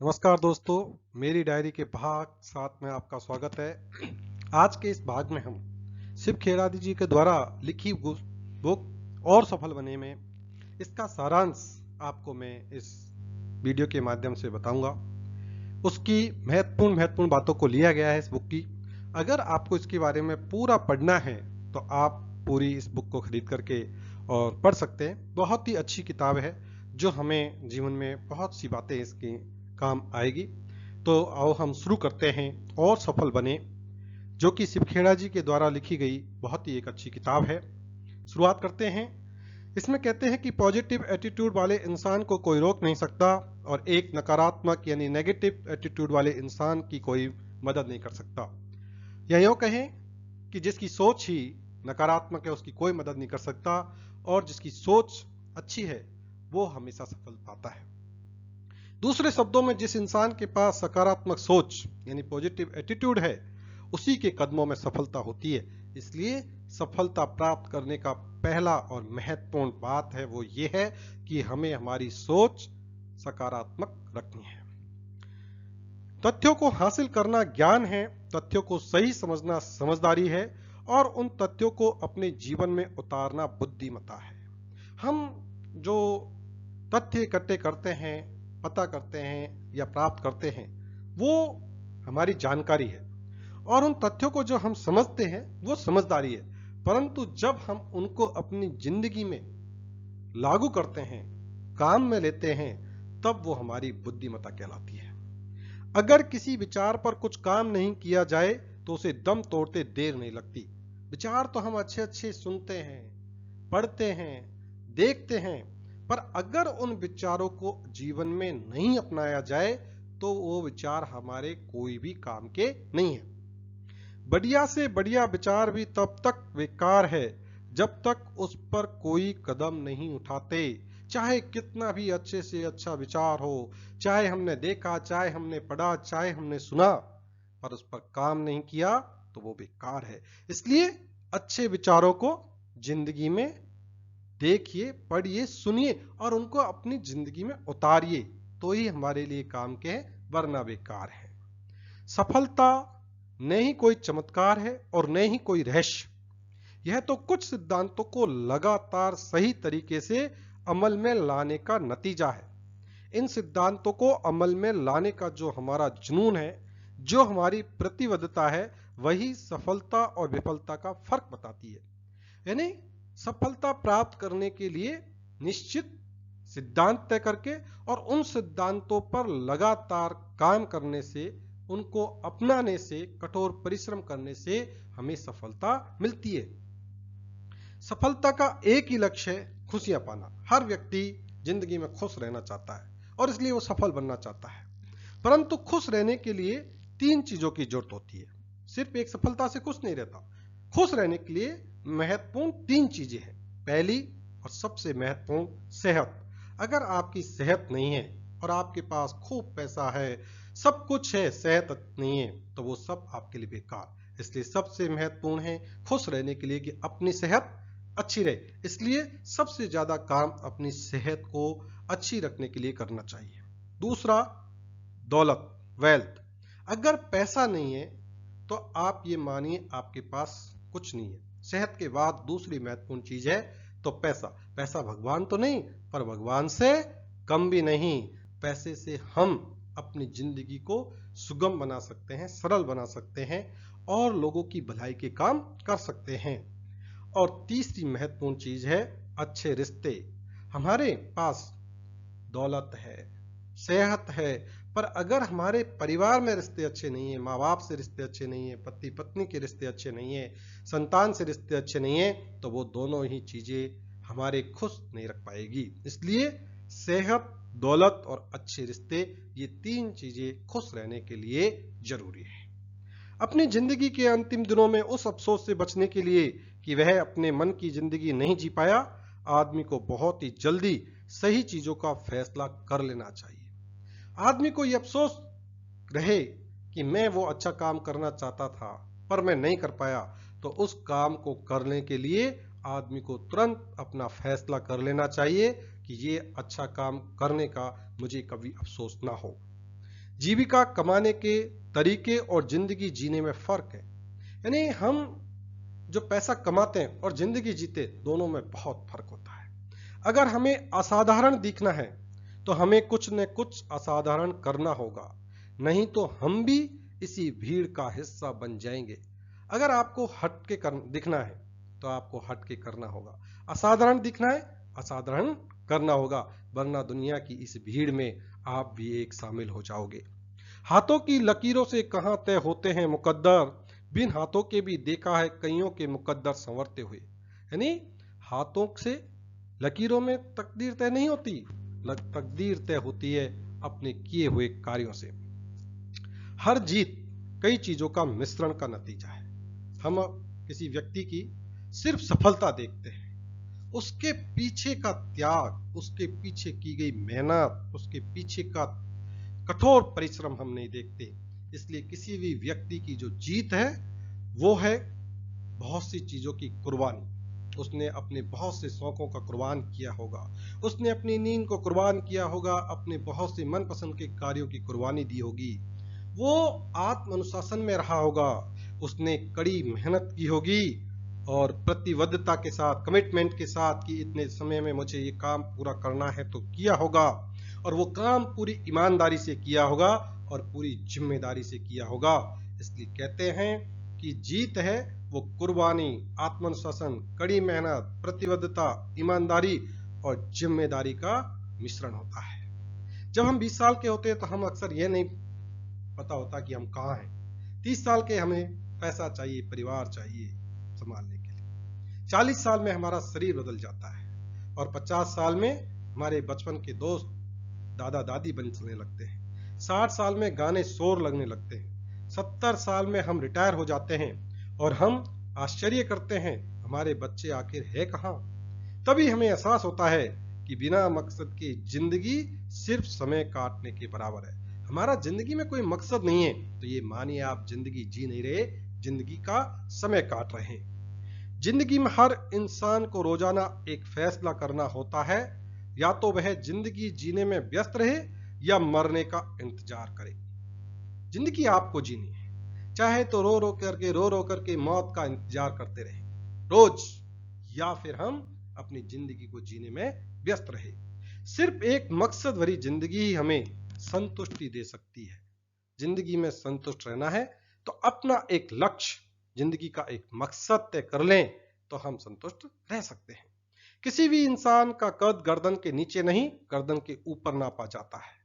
नमस्कार दोस्तों, मेरी डायरी के भाग 7 में आपका स्वागत है। आज के इस भाग में हम शिव खेड़ादी जी के द्वारा लिखी बुक और सफल बने में इसका सारांश आपको मैं इस वीडियो के माध्यम से बताऊंगा। उसकी महत्वपूर्ण बातों को लिया गया है इस बुक की। अगर आपको इसके बारे में पूरा पढ़ना है तो आप पूरी इस बुक को खरीद करके और पढ़ सकते हैं। बहुत ही अच्छी किताब है जो हमें जीवन में बहुत सी बातें इसकी काम आएगी। तो आओ हम शुरू करते हैं और सफल बने, जो कि शिव खेड़ा जी के द्वारा लिखी गई बहुत ही एक अच्छी किताब है। शुरुआत करते हैं। इसमें कहते हैं कि पॉजिटिव एटीट्यूड वाले इंसान को कोई रोक नहीं सकता और एक नकारात्मक यानी नेगेटिव एटीट्यूड वाले इंसान की कोई मदद नहीं कर सकता। या यूं कहें कि जिसकी सोच ही नकारात्मक है उसकी कोई मदद नहीं कर सकता, और जिसकी सोच अच्छी है वो हमेशा सफल पाता है। दूसरे शब्दों में, जिस इंसान के पास सकारात्मक सोच यानी पॉजिटिव एटीट्यूड है उसी के कदमों में सफलता होती है। इसलिए सफलता प्राप्त करने का पहला और महत्वपूर्ण बात है वो ये है कि हमें हमारी सोच सकारात्मक रखनी है। तथ्यों को हासिल करना ज्ञान है, तथ्यों को सही समझना समझदारी है, और उन तथ्यों को अपने जीवन में उतारना बुद्धिमत्ता है। हम जो तथ्य इकट्ठे करते हैं, पता करते हैं या प्राप्त करते हैं वो हमारी जानकारी है, और उन तथ्यों को जो हम समझते हैं वो समझदारी है। परंतु जब हम उनको अपनी जिंदगी में लागू करते हैं, काम में लेते हैं, तब वो हमारी बुद्धिमत्ता कहलाती है। अगर किसी विचार पर कुछ काम नहीं किया जाए तो उसे दम तोड़ते देर नहीं लगती। विचार तो हम अच्छे अच्छे सुनते हैं, पढ़ते हैं, देखते हैं, पर अगर उन विचारों को जीवन में नहीं अपनाया जाए तो वो विचार हमारे कोई भी काम के नहीं है। बढ़िया से बढ़िया विचार भी तब तक बेकार है जब तक उस पर कोई कदम नहीं उठाते। चाहे कितना भी अच्छे से अच्छा विचार हो, चाहे हमने देखा, चाहे हमने पढ़ा, चाहे हमने सुना, पर उस पर काम नहीं किया तो वो बेकार है। इसलिए अच्छे विचारों को जिंदगी में देखिए, पढ़िए, सुनिए और उनको अपनी जिंदगी में उतारिए, तो ही हमारे लिए काम के हैं, वरना बेकार है। सफलता न ही कोई चमत्कार है और न ही कोई रहस्य। यह तो कुछ सिद्धांतों को लगातार सही तरीके से अमल में लाने का नतीजा है। इन सिद्धांतों को अमल में लाने का जो हमारा जुनून है, जो हमारी प्रतिबद्धता है, वही सफलता और विफलता का फर्क बताती है। यानी सफलता प्राप्त करने के लिए निश्चित सिद्धांत तय करके और उन सिद्धांतों पर लगातार काम करने से, उनको अपनाने से, कठोर परिश्रम करने से हमें सफलता मिलती है। सफलता का एक ही लक्ष्य है, खुशियां पाना। हर व्यक्ति जिंदगी में खुश रहना चाहता है और इसलिए वो सफल बनना चाहता है। परंतु खुश रहने के लिए 3 चीजों की जरूरत होती है। सिर्फ एक सफलता से खुश नहीं रहता। खुश रहने के लिए महत्वपूर्ण 3 चीजें हैं। पहली और सबसे महत्वपूर्ण, सेहत। अगर आपकी सेहत नहीं है और आपके पास खूब पैसा है, सब कुछ है, सेहत नहीं है, तो वो सब आपके लिए बेकार। इसलिए सबसे महत्वपूर्ण है खुश रहने के लिए कि अपनी सेहत अच्छी रहे। इसलिए सबसे ज्यादा काम अपनी सेहत को अच्छी रखने के लिए करना चाहिए। दूसरा, दौलत, वेल्थ। अगर पैसा नहीं है तो आप ये मानिए आपके पास कुछ नहीं है। सेहत के बाद दूसरी महत्वपूर्ण चीज है तो पैसा। पैसा भगवान तो नहीं, पर भगवान से कम भी नहीं। पैसे से हम अपनी जिंदगी को सुगम बना सकते हैं, सरल बना सकते हैं और लोगों की भलाई के काम कर सकते हैं। और तीसरी महत्वपूर्ण चीज है अच्छे रिश्ते। हमारे पास दौलत है, सेहत है, पर अगर हमारे परिवार में रिश्ते अच्छे नहीं है, माँ बाप से रिश्ते अच्छे नहीं है, पति पत्नी के रिश्ते अच्छे नहीं है, संतान से रिश्ते अच्छे नहीं है, तो वो दोनों ही चीजें हमारे खुश नहीं रख पाएगी। इसलिए सेहत, दौलत और अच्छे रिश्ते, ये 3 चीजें खुश रहने के लिए जरूरी है। अपनी जिंदगी के अंतिम दिनों में उस अफसोस से बचने के लिए कि वह अपने मन की जिंदगी नहीं जी पाया, आदमी को बहुत ही जल्दी सही चीजों का फैसला कर लेना चाहिए। आदमी को यह अफसोस रहे कि मैं वो अच्छा काम करना चाहता था पर मैं नहीं कर पाया, तो उस काम को करने के लिए आदमी को तुरंत अपना फैसला कर लेना चाहिए कि ये अच्छा काम करने का मुझे कभी अफसोस ना हो। जीविका कमाने के तरीके और जिंदगी जीने में फर्क है। यानी हम जो पैसा कमाते हैं और जिंदगी जीते, दोनों में बहुत फर्क होता है। अगर हमें असाधारण दिखना है तो हमें कुछ न कुछ असाधारण करना होगा, नहीं तो हम भी इसी भीड़ का हिस्सा बन जाएंगे। अगर आपको हटके दिखना है तो आपको हटके करना होगा, असाधारण दिखना है असाधारण करना होगा, वरना दुनिया की इस भीड़ में आप भी एक शामिल हो जाओगे। हाथों की लकीरों से कहां तय होते हैं मुकद्दर, बिन हाथों के भी देखा है कईयों के मुकद्दर संवरते हुए। यानी हाथों से लकीरों में तकदीर तय नहीं होती, तकदीर तय होती है अपने किए हुए कार्यों से। हर जीत कई चीजों का मिश्रण का नतीजा है। हम किसी व्यक्ति की सिर्फ सफलता देखते हैं, उसके पीछे का त्याग, उसके पीछे की गई मेहनत, उसके पीछे का कठोर परिश्रम हम नहीं देखते। इसलिए किसी भी व्यक्ति की जो जीत है वो है बहुत सी चीजों की कुर्बानी। उसने अपने बहुत से शौकों का कुर्बान किया होगा, उसने अपनी नींद को कुर्बान किया होगा, अपने बहुत से मनपसंद के कार्यों की कुर्बानी दी होगी, वो आत्म अनुशासन में रहा होगा, उसने कड़ी मेहनत की होगी और प्रतिबद्धता के साथ, कमिटमेंट के साथ कि इतने समय में मुझे ये काम पूरा करना है तो किया होगा, और वो काम पूरी ईमानदारी से किया होगा और पूरी जिम्मेदारी से किया होगा। इसलिए कहते हैं कि जीत है वो कुर्बानी, आत्मनुशासन, कड़ी मेहनत, प्रतिबद्धता, ईमानदारी और जिम्मेदारी का मिश्रण होता है। जब हम 20 साल के होते हैं तो हम अक्सर ये नहीं पता होता कि हम कहाँ हैं। 30 साल के हमें पैसा चाहिए, परिवार चाहिए संभालने के लिए। 40 साल में हमारा शरीर बदल जाता है और 50 साल में हमारे बचपन के दोस्त दादा दादी बनने लगते हैं। 60 साल में गाने शोर लगने लगते हैं। 70 साल में हम रिटायर हो जाते हैं और हम आश्चर्य करते हैं हमारे बच्चे आखिर है कहाँ। तभी हमें एहसास होता है कि बिना मकसद की जिंदगी सिर्फ समय काटने के बराबर है। हमारा जिंदगी में कोई मकसद नहीं है तो ये मानिए आप जिंदगी जी नहीं रहे, जिंदगी का समय काट रहे हैं। जिंदगी में हर इंसान को रोजाना एक फैसला करना होता है, या तो वह जिंदगी जीने में व्यस्त रहे या मरने का इंतजार करे। जिंदगी आपको जीनी है, चाहे तो रो रो करके मौत का इंतजार करते रहे रोज, या फिर हम अपनी जिंदगी को जीने में व्यस्त रहे। सिर्फ एक मकसद भरी जिंदगी ही हमें संतुष्टि दे सकती है। जिंदगी में संतुष्ट रहना है तो अपना एक लक्ष्य, जिंदगी का एक मकसद तय कर लें तो हम संतुष्ट रह सकते हैं। किसी भी इंसान का कद गर्दन के नीचे नहीं, गर्दन के ऊपर नापा जाता है।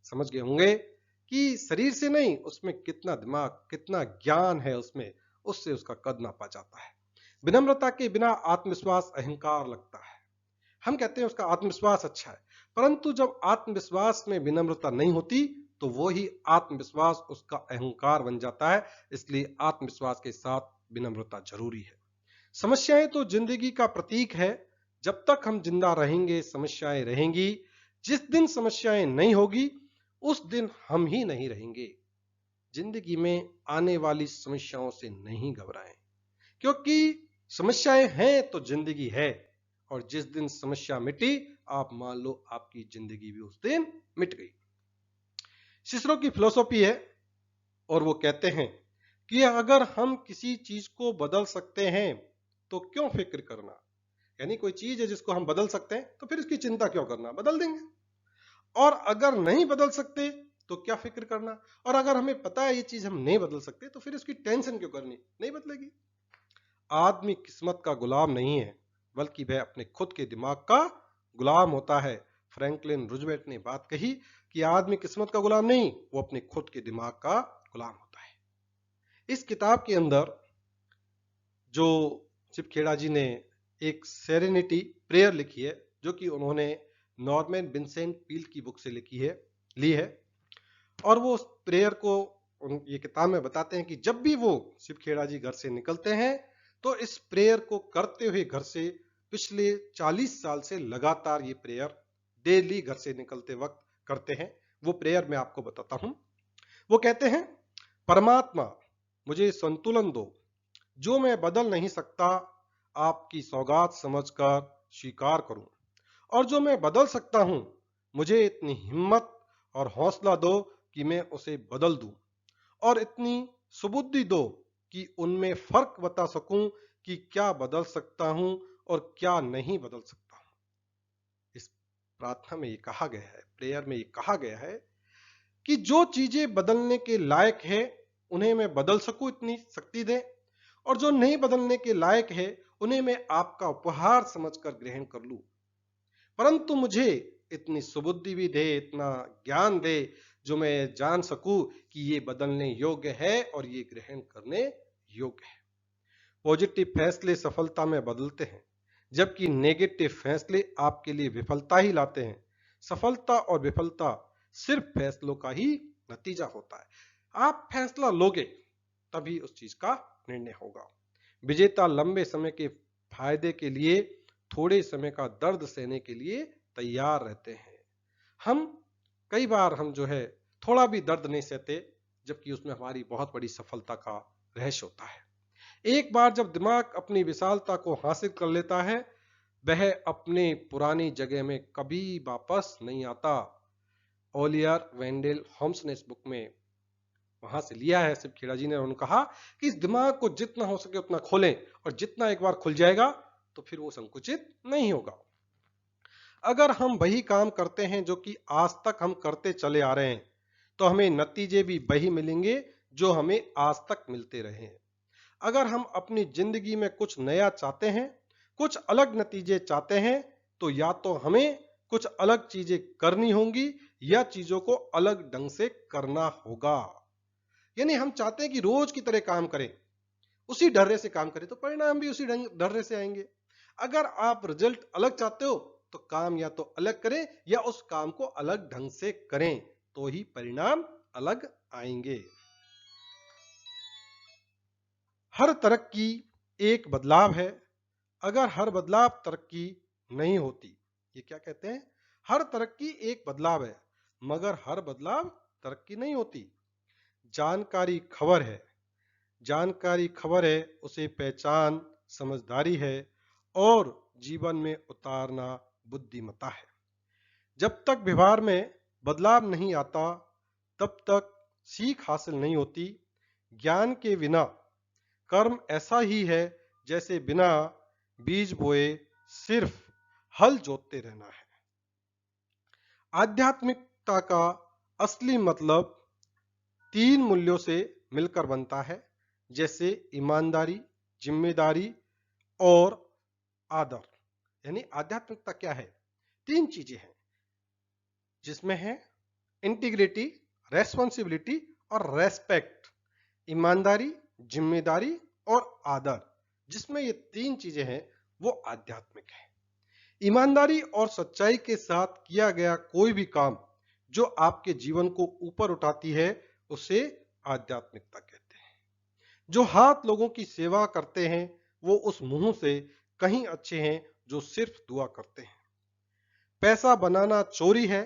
समझ गए होंगे कि शरीर से नहीं, उसमें कितना दिमाग, कितना ज्ञान है उसमें, उससे उसका कद नापा जाता है। विनम्रता के बिना आत्मविश्वास अहंकार लगता है। हम कहते हैं उसका आत्मविश्वास अच्छा है, परंतु जब आत्मविश्वास में विनम्रता नहीं होती तो वो ही आत्मविश्वास उसका अहंकार बन जाता है। इसलिए आत्मविश्वास के साथ विनम्रता जरूरी है। समस्याएं तो जिंदगी का प्रतीक है। जब तक हम जिंदा रहेंगे समस्याएं रहेंगी। जिस दिन समस्याएं नहीं होगी उस दिन हम ही नहीं रहेंगे। जिंदगी में आने वाली समस्याओं से नहीं घबराएं, क्योंकि समस्याएं हैं तो जिंदगी है, और जिस दिन समस्या मिटी आप मान लो आपकी जिंदगी भी उस दिन मिट गई। सिसरो की फिलॉसफी है और वो कहते हैं कि अगर हम किसी चीज को बदल सकते हैं तो क्यों फिक्र करना। यानी कोई चीज है जिसको हम बदल सकते हैं तो फिर इसकी चिंता क्यों करना, बदल देंगे। और अगर नहीं बदल सकते तो क्या फिक्र करना, और अगर हमें पता है ये चीज हम नहीं बदल सकते तो फिर इसकी टेंशन क्यों करनी, नहीं बदलेगी। आदमी किस्मत का गुलाम नहीं है, बल्कि वह अपने खुद के दिमाग का गुलाम होता है। फ्रैंकलिन रूजवेल्ट ने बात कही कि आदमी किस्मत का गुलाम नहीं, वो अपने खुद के दिमाग का गुलाम होता है। इस किताब के अंदर जो शिव खेड़ा जी ने एक सेरेनिटी प्रेयर लिखी है, जो कि उन्होंने नॉर्मन विंसेंट पील की बुक से ली है, और वो उस प्रेयर को ये किताब में बताते हैं कि जब भी वो शिव खेड़ा जी घर से निकलते हैं तो इस प्रेयर को करते हुए घर से पिछले 40 साल से लगातार ये प्रेयर डेली घर से निकलते वक्त करते हैं। वो प्रेयर मैं आपको बताता हूं। वो कहते हैं, परमात्मा मुझे संतुलन दो, जो मैं बदल नहीं सकता आपकी सौगात समझकर स्वीकार करूं, और जो मैं बदल सकता हूं मुझे इतनी हिम्मत और हौसला दो कि मैं उसे बदल दूं, और इतनी सुबुद्धि दो कि उनमें फर्क बता सकूं कि क्या बदल सकता हूं और क्या नहीं बदल सकता हूं। इस प्रार्थना में ये कहा गया है, प्रेयर में ये कहा गया है कि जो चीजें बदलने के लायक है उन्हें मैं बदल सकूं, इतनी शक्ति दे, और जो नहीं बदलने के लायक है उन्हें मैं आपका उपहार समझकर ग्रहण कर लूं। परंतु मुझे इतनी सुबुद्धि भी दे, इतना ज्ञान दे, जो मैं जान सकूं कि ये बदलने योग्य है और ये ग्रहण करने योग्य है। पॉजिटिव फैसले सफलता में बदलते हैं, जबकि नेगेटिव फैसले आपके लिए विफलता ही लाते हैं। सफलता और विफलता सिर्फ फैसलों का ही नतीजा होता है। आप फैसला लोगे तभी उस चीज का निर्णय होगा। विजेता लंबे समय के फायदे के लिए थोड़े समय का दर्द सहने के लिए तैयार रहते हैं। कई बार हम जो है थोड़ा भी दर्द नहीं सहते, जबकि उसमें हमारी बहुत बड़ी सफलता का रहस्य होता है। एक बार जब दिमाग अपनी विशालता को हासिल कर लेता है, वह अपने पुरानी जगह में कभी वापस नहीं आता। ओलियर वेंडेल होम्स ने इस बुक में वहां से लिया है, सिर्फ खेड़ा जी ने। उन्होंने कहा कि इस दिमाग को जितना हो सके उतना खोलें, और जितना एक बार खुल जाएगा तो फिर वो संकुचित नहीं होगा। अगर हम वही काम करते हैं जो कि आज तक हम करते चले आ रहे हैं, तो हमें नतीजे भी वही मिलेंगे जो हमें आज तक मिलते रहे हैं। अगर हम अपनी जिंदगी में कुछ नया चाहते हैं, कुछ अलग नतीजे चाहते हैं, तो या तो हमें कुछ अलग चीजें करनी होंगी या चीजों को अलग ढंग से करना होगा। यानी हम चाहते हैं कि रोज की तरह काम करें, उसी ढर्रे से काम करें, तो परिणाम भी उसी ढर्रे से आएंगे। अगर आप रिजल्ट अलग चाहते हो तो काम या तो अलग करें या उस काम को अलग ढंग से करें, तो ही परिणाम अलग आएंगे। हर तरक्की एक बदलाव है, अगर हर बदलाव तरक्की नहीं होती। ये क्या कहते हैं? हर तरक्की एक बदलाव है, मगर हर बदलाव तरक्की नहीं होती। जानकारी खबर है, जानकारी खबर है, उसे पहचान समझदारी है, और जीवन में उतारना बुद्धिमत्ता है। जब तक व्यवहार में बदलाव नहीं आता, तब तक सीख हासिल नहीं होती। ज्ञान के बिना कर्म ऐसा ही है जैसे बिना बीज बोए सिर्फ हल जोतते रहना है। आध्यात्मिकता का असली मतलब 3 मूल्यों से मिलकर बनता है, जैसे ईमानदारी, जिम्मेदारी और आदर। यानी आध्यात्मिकता क्या है? 3 चीजें हैं, जिसमें है इंटीग्रिटी, रेस्पॉन्सिबिलिटी और रेस्पेक्ट। ईमानदारी, जिम्मेदारी और आदर, जिसमें ये 3 चीजें हैं, वो आध्यात्मिक है। ईमानदारी और सच्चाई के साथ किया गया कोई भी काम जो आपके जीवन को ऊपर उठाती है, उसे आध्यात्मिकता कहते हैं। जो हाथ लोगों की सेवा करते हैं, वो उस मुंह से कहीं अच्छे हैं जो सिर्फ दुआ करते हैं। पैसा बनाना चोरी है,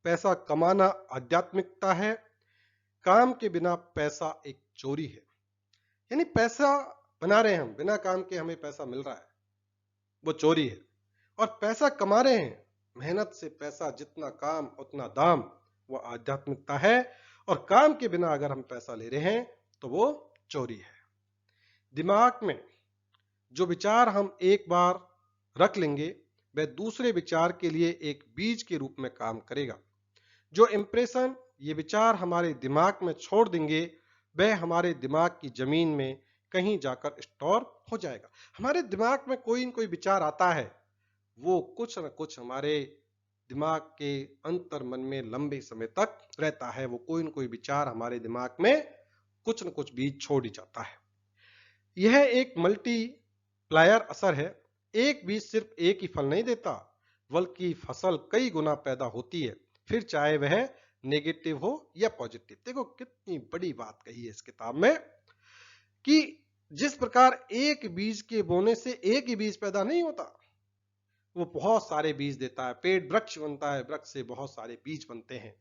पैसा कमाना आध्यात्मिकता है। काम के बिना पैसा एक चोरी है। यानी पैसा बना रहे हैं हम, बिना काम के हमें पैसा मिल रहा है, वो चोरी है। और पैसा कमा रहे हैं, मेहनत से पैसा, जितना काम उतना दाम, वो आध्यात्मिकता है। और काम के बिना अगर हम पैसा ले रहे हैं तो वो चोरी है। दिमाग में जो विचार हम एक बार रख लेंगे, वह दूसरे विचार के लिए एक बीज के रूप में काम करेगा। जो इंप्रेशन ये विचार हमारे दिमाग में छोड़ देंगे, वह हमारे दिमाग की जमीन में कहीं जाकर स्टोर हो जाएगा। हमारे दिमाग में कोई न कोई विचार आता है, वो कुछ न कुछ हमारे दिमाग के अंतर मन में लंबे समय तक रहता है। वो कोई न कोई विचार हमारे दिमाग में कुछ न कुछ बीज छोड़ ही जाता है। यह एक मल्टीप्लायर असर है। एक बीज सिर्फ एक ही फल नहीं देता, बल्कि फसल कई गुना पैदा होती है, फिर चाहे वह नेगेटिव हो या पॉजिटिव। देखो कितनी बड़ी बात कही है इस किताब में, कि जिस प्रकार एक बीज के बोने से एक ही बीज पैदा नहीं होता, वो बहुत सारे बीज देता है। पेड़ वृक्ष बनता है, वृक्ष से बहुत सारे बीज बनते हैं।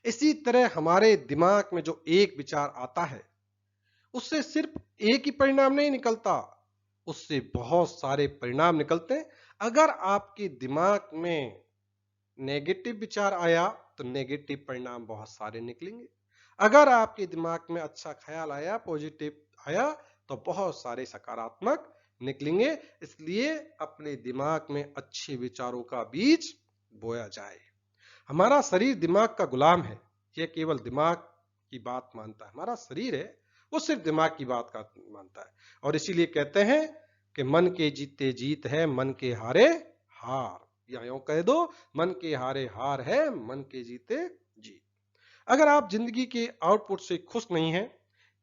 इसी तरह हमारे दिमाग में जो एक विचार आता है, उससे सिर्फ एक ही परिणाम नहीं निकलता, उससे बहुत सारे परिणाम निकलते हैं। अगर आपके दिमाग में नेगेटिव विचार आया तो नेगेटिव परिणाम बहुत सारे निकलेंगे। अगर आपके दिमाग में अच्छा ख्याल आया, पॉजिटिव आया, तो बहुत सारे सकारात्मक निकलेंगे। इसलिए अपने दिमाग में अच्छे विचारों का बीज बोया जाए। हमारा शरीर दिमाग का गुलाम है, यह केवल दिमाग की बात मानता है। हमारा शरीर है, वो सिर्फ दिमाग की बात का मानता है। और इसीलिए कहते हैं कि मन के जीते जीत है, मन के हारे हार। या यूं कह दो, मन के हारे हार है, मन के जीते जीत। अगर आप जिंदगी के आउटपुट से खुश नहीं हैं,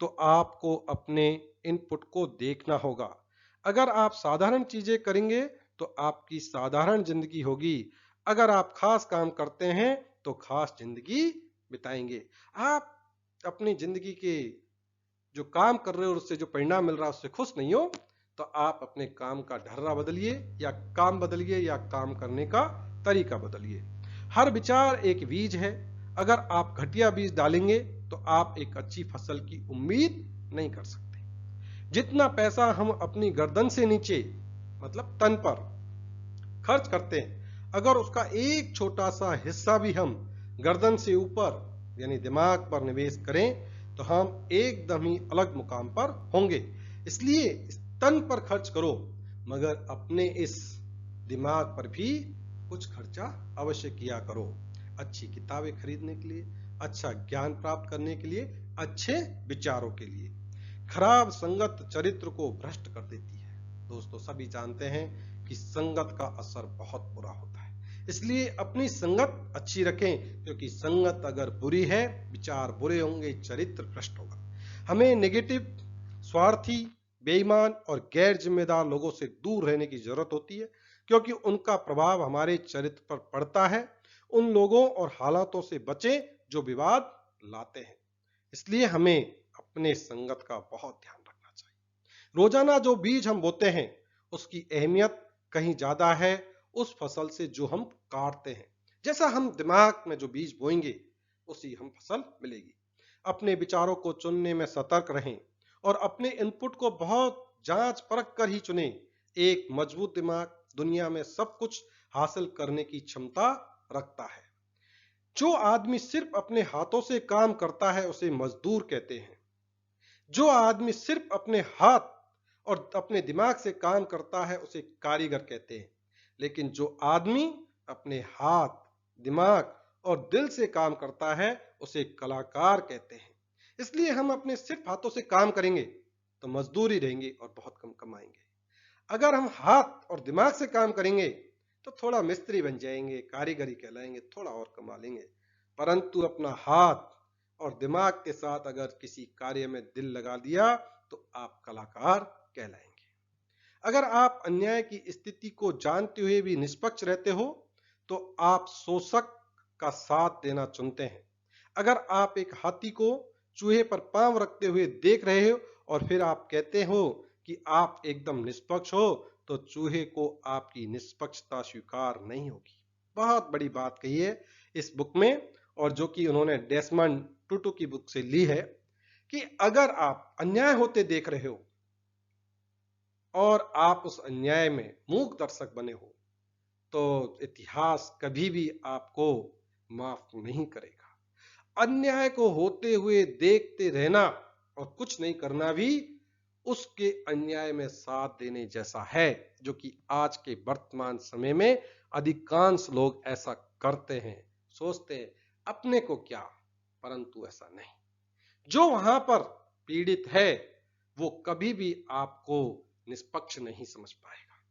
तो आपको अपने इनपुट को देखना होगा। अगर आप साधारण चीजें करेंगे तो आपकी साधारण जिंदगी होगी। अगर आप खास काम करते हैं तो खास जिंदगी बिताएंगे। आप अपनी जिंदगी के जो काम कर रहे हो, उससे जो परिणाम मिल रहा है, उससे खुश नहीं हो, तो आप अपने काम का ढर्रा बदलिए, या काम बदलिए, या काम करने का तरीका बदलिए। हर विचार एक बीज है। अगर आप घटिया बीज डालेंगे तो आप एक अच्छी फसल की उम्मीद नहीं कर सकते। जितना पैसा हम अपनी गर्दन से नीचे, मतलब तन पर खर्च करते हैं, अगर उसका एक छोटा सा हिस्सा भी हम गर्दन से ऊपर यानी दिमाग पर निवेश करें, तो हम एकदम ही अलग मुकाम पर होंगे। इसलिए इस तन पर खर्च करो, मगर अपने इस दिमाग पर भी कुछ खर्चा अवश्य किया करो। अच्छी किताबें खरीदने के लिए, अच्छा ज्ञान प्राप्त करने के लिए, अच्छे विचारों के लिए। खराब संगत चरित्र को भ्रष्ट कर देती है। दोस्तों, सभी जानते हैं कि संगत का असर बहुत बुरा होता है। इसलिए अपनी संगत अच्छी रखें, क्योंकि संगत अगर बुरी है, विचार बुरे होंगे, चरित्र भ्रष्ट होगा। हमें नेगेटिव, स्वार्थी, बेईमान और गैर जिम्मेदार लोगों से दूर रहने की जरूरत होती है, क्योंकि उनका प्रभाव हमारे चरित्र पर पड़ता है। उन लोगों और हालातों से बचें जो विवाद लाते हैं। इसलिए हमें अपने संगत का बहुत ध्यान रखना चाहिए। रोजाना जो बीज हम बोते हैं, उसकी अहमियत कहीं ज्यादा है उस फसल से जो हम काटते हैं। जैसा हम दिमाग में जो बीज बोएंगे, उसी हम फसल मिलेगी। अपने विचारों को चुनने में सतर्क रहें और अपने इनपुट को बहुत जांच परख कर ही चुनें। एक मजबूत दिमाग दुनिया में सब कुछ हासिल करने की क्षमता रखता है। जो आदमी सिर्फ अपने हाथों से काम करता है, उसे मजदूर कहते हैं। जो आदमी सिर्फ अपने हाथ और अपने दिमाग से काम करता है, उसे कारीगर कहते हैं। लेकिन जो आदमी अपने हाथ, दिमाग और दिल से काम करता है, उसे कलाकार कहते हैं। इसलिए हम अपने सिर्फ हाथों से काम करेंगे तो मजदूरी रहेंगे और बहुत कम कमाएंगे। अगर हम हाथ और दिमाग से काम करेंगे तो थोड़ा मिस्त्री बन जाएंगे, कारीगरी कहलाएंगे, थोड़ा और कमा लेंगे। परंतु अपना हाथ और दिमाग के साथ अगर किसी कार्य में दिल लगा दिया तो आप कलाकार कहलाएंगे। अगर आप अन्याय की स्थिति को जानते हुए भी निष्पक्ष रहते हो, तो आप शोषक का साथ देना चुनते हैं। अगर आप एक हाथी को चूहे पर पांव रखते हुए देख रहे हो और फिर आप कहते हो कि आप एकदम निष्पक्ष हो, तो चूहे को आपकी निष्पक्षता स्वीकार नहीं होगी। बहुत बड़ी बात कही है इस बुक में, और जो कि उन्होंने डेसमंड टुटू की बुक से ली है, कि अगर आप अन्याय होते देख रहे हो और आप उस अन्याय में मूक दर्शक बने हो, तो इतिहास कभी भी आपको माफ नहीं करेगा। अन्याय को होते हुए देखते रहना और कुछ नहीं करना भी उसके अन्याय में साथ देने जैसा है, जो कि आज के वर्तमान समय में अधिकांश लोग ऐसा करते हैं। सोचते हैं अपने को क्या, परंतु ऐसा नहीं। जो वहां पर पीड़ित है, वो कभी भी आपको निष्पक्ष नहीं समझ पाएगा।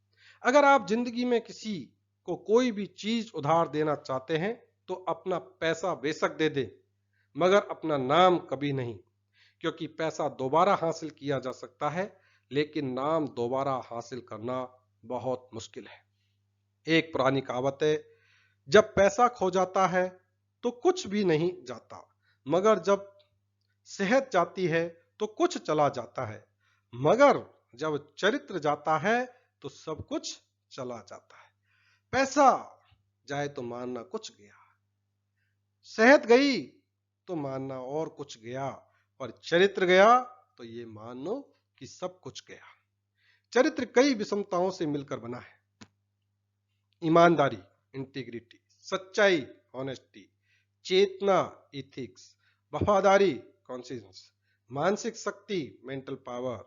अगर आप जिंदगी में किसी को कोई भी चीज उधार देना चाहते हैं, तो अपना पैसा बेशक दे दे, मगर अपना नाम कभी नहीं। क्योंकि पैसा दोबारा हासिल किया जा सकता है, लेकिन नाम दोबारा हासिल करना बहुत मुश्किल है। एक पुरानी कहावत है, जब पैसा खो जाता है तो कुछ भी नहीं जाता, मगर जब सेहत जाती है तो कुछ चला जाता है, मगर जब चरित्र जाता है तो सब कुछ चला जाता है। पैसा जाए तो मानना कुछ गया, सेहत गई तो मानना और कुछ गया, पर चरित्र गया तो ये मान लो कि सब कुछ गया। चरित्र कई विषमताओं से मिलकर बना है। ईमानदारी, इंटीग्रिटी, सच्चाई, ऑनेस्टी, चेतना इथिक्स, वफादारी कॉन्शियस, मानसिक शक्ति मेंटल पावर,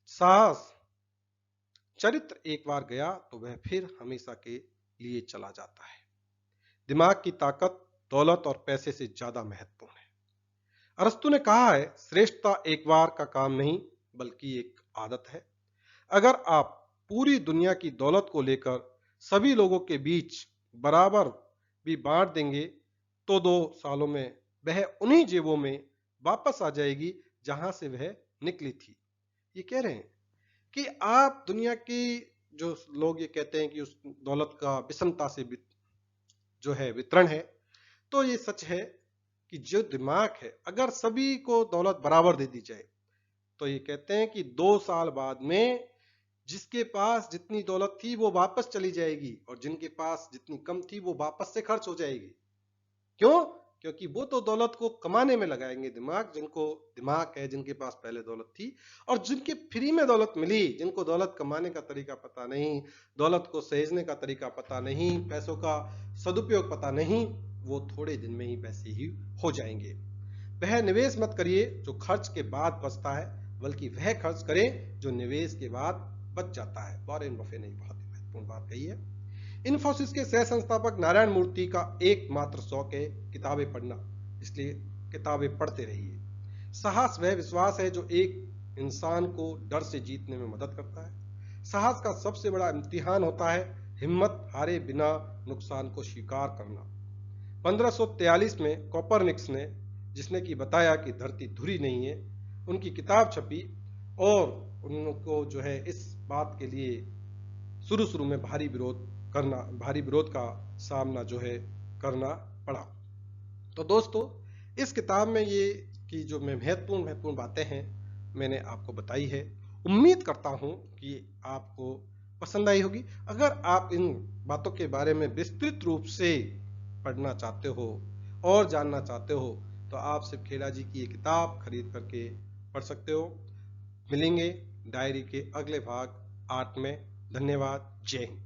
साहस चरित्र एक बार गया तो वह फिर हमेशा के लिए चला जाता है। दिमाग की ताकत दौलत और पैसे से ज्यादा महत्वपूर्ण है। अरस्तु ने कहा है, श्रेष्ठता एक बार का काम नहीं बल्कि एक आदत है। अगर आप पूरी दुनिया की दौलत को लेकर सभी लोगों के बीच बराबर भी बांट देंगे तो 2 सालों में वह उन्हीं जेबों में वापस आ जाएगी जहां से वह निकली थी। ये कह रहे हैं कि आप दुनिया की जो लोग ये कहते हैं कि उस दौलत का विषमता से जो है वितरण है, तो ये सच है कि जो दिमाग है अगर सभी को दौलत बराबर दे दी जाए तो ये कहते हैं कि 2 साल बाद में जिसके पास जितनी दौलत थी वो वापस चली जाएगी और जिनके पास जितनी कम थी वो वापस से खर्च हो जाएगी। क्यों? क्योंकि वो तो दौलत को कमाने में लगाएंगे दिमाग, जिनको दिमाग है, जिनके पास पहले दौलत थी, और जिनके फ्री में दौलत मिली, जिनको दौलत कमाने का तरीका पता नहीं, दौलत को सहेजने का तरीका पता नहीं, पैसों का सदुपयोग पता नहीं, वो थोड़े दिन में ही पैसे ही हो जाएंगे। वह निवेश मत करिए जो खर्च के बाद बचता है, बल्कि वह खर्च करें जो निवेश के बाद बच जाता है। वॉरेन बफे ने बहुत ही महत्वपूर्ण बात कही है। इन्फोसिस के सह संस्थापक नारायण मूर्ति का एकमात्र शौक है किताबें पढ़ना, इसलिए किताबें पढ़ते रहिए। साहस वह विश्वास है जो एक इंसान को डर से जीतने में मदद करता है। साहस का सबसे बड़ा इम्तिहान होता है हिम्मत हारे बिना नुकसान को स्वीकार करना। 1543 में कोपरनिकस ने, जिसने कि बताया कि धरती धुरी नहीं है, उनकी किताब छपी और उनको जो है इस बात के लिए शुरू में भारी विरोध का सामना जो है करना पड़ा। तो दोस्तों, इस किताब में ये की जो महत्वपूर्ण बातें हैं मैंने आपको बताई है। उम्मीद करता हूं कि आपको पसंद आई होगी। अगर आप इन बातों के बारे में विस्तृत रूप से पढ़ना चाहते हो और जानना चाहते हो तो आप सिर्फ खेड़ा जी की ये किताब खरीद करके पढ़ सकते हो। मिलेंगे डायरी के अगले भाग 8 में। धन्यवाद। जय हिंद।